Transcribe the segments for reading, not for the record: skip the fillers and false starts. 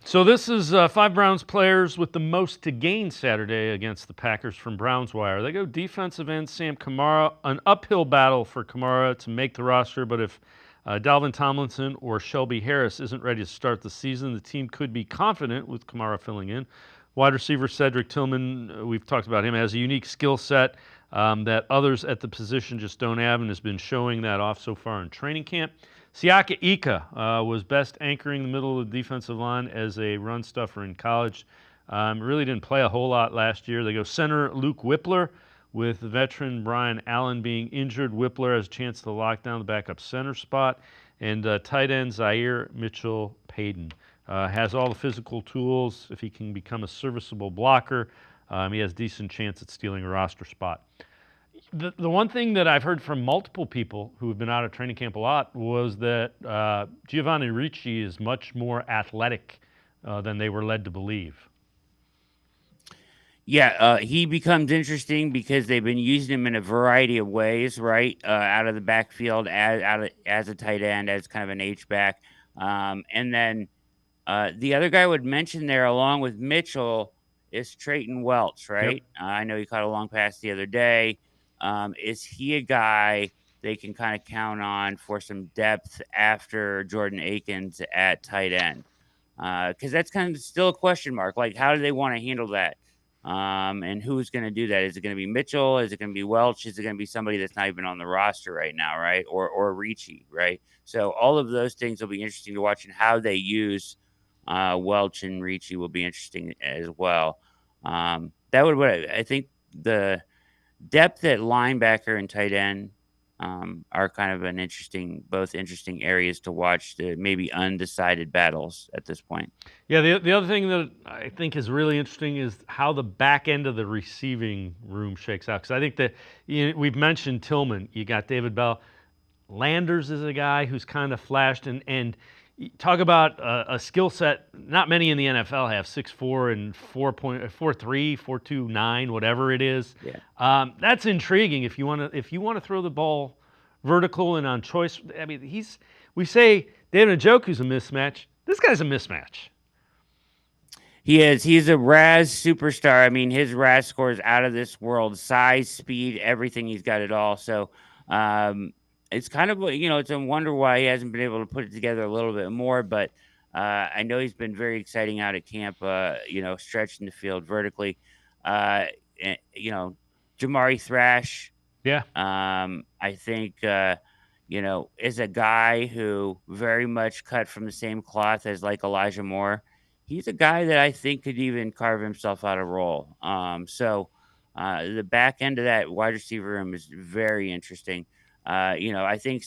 So this is 5 Browns players with the most to gain Saturday against the Packers from Browns Wire. They go defensive end Sam Kamara, an uphill battle for Kamara to make the roster, but if Dalvin Tomlinson or Shelby Harris isn't ready to start the season, the team could be confident with Kamara filling in. Wide receiver Cedric Tillman, we've talked about him, has a unique skill set that others at the position just don't have and has been showing that off so far in training camp. Siaka Ika was best anchoring the middle of the defensive line as a run stuffer in college. Really didn't play a whole lot last year. They go center Luke Whippler, with veteran Brian Allen being injured. Whippler has a chance to lock down the backup center spot. And tight end Zaire Mitchell-Paden has all the physical tools. If he can become a serviceable blocker, he has a decent chance at stealing a roster spot. The one thing that I've heard from multiple people who have been out of training camp a lot was that Giovanni Ricci is much more athletic than they were led to believe. Yeah, he becomes interesting because they've been using him in a variety of ways, right? Out of the backfield, as a tight end, as kind of an H back, and then the other guy I would mention there, along with Mitchell, is Trayton Welch, Yep. right? I know he caught a long pass the other day. Is he a guy they can kind of count on for some depth after Jordan Akins at tight end? Because that's kind of still a question mark. Like, how do they want to handle that? And who's going to do that? Is it going to be Mitchell? Is it going to be Welch? Is it going to be somebody that's not even on the roster right now, right? Or Ricci, right? So all of those things will be interesting to watch, and how they use Welch and Ricci will be interesting as well. That would what I think the depth at linebacker and tight end are kind of both interesting areas to watch. The maybe undecided battles at this point. Yeah, the other thing that I think is really interesting is how the back end of the receiving room shakes out. Because I think that we've mentioned Tillman. You got David Bell. Landers is a guy who's kind of flashed and talk about a skill set not many in the NFL have 6'4" and 4.43, 4.29, whatever it is. Yeah. That's intriguing if you want to throw the ball vertical and on choice. I mean, we say David Njoku's a mismatch. This guy's a mismatch. He is. He's a Raz superstar. I mean, his Raz score is out of this world. Size, speed, everything. He's got it all. So, it's kind of it's a wonder why he hasn't been able to put it together a little bit more. But I know he's been very exciting out at camp. Stretching the field vertically. Jamari Thrash. Yeah. I think is a guy who very much cut from the same cloth as like Elijah Moore. He's a guy that I think could even carve himself out a role. The back end of that wide receiver room is very interesting. I think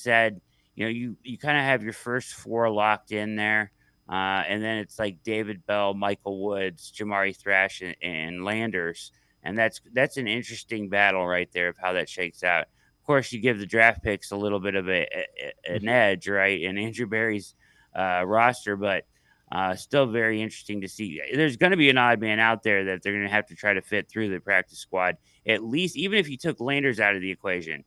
you kind of have your first four locked in there. And then it's like David Bell, Michael Woods, Jamari Thrash, and Landers. And that's an interesting battle right there of how that shakes out. Of course, you give the draft picks a little bit of an edge, right, in Andrew Berry's roster, but still very interesting to see. There's going to be an odd man out there that they're going to have to try to fit through the practice squad. At least, even if you took Landers out of the equation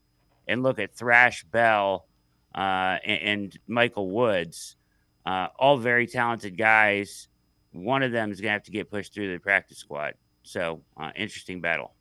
and look at Thrash, Bell, and Michael Woods, all very talented guys. One of them is going to have to get pushed through the practice squad. So, interesting battle.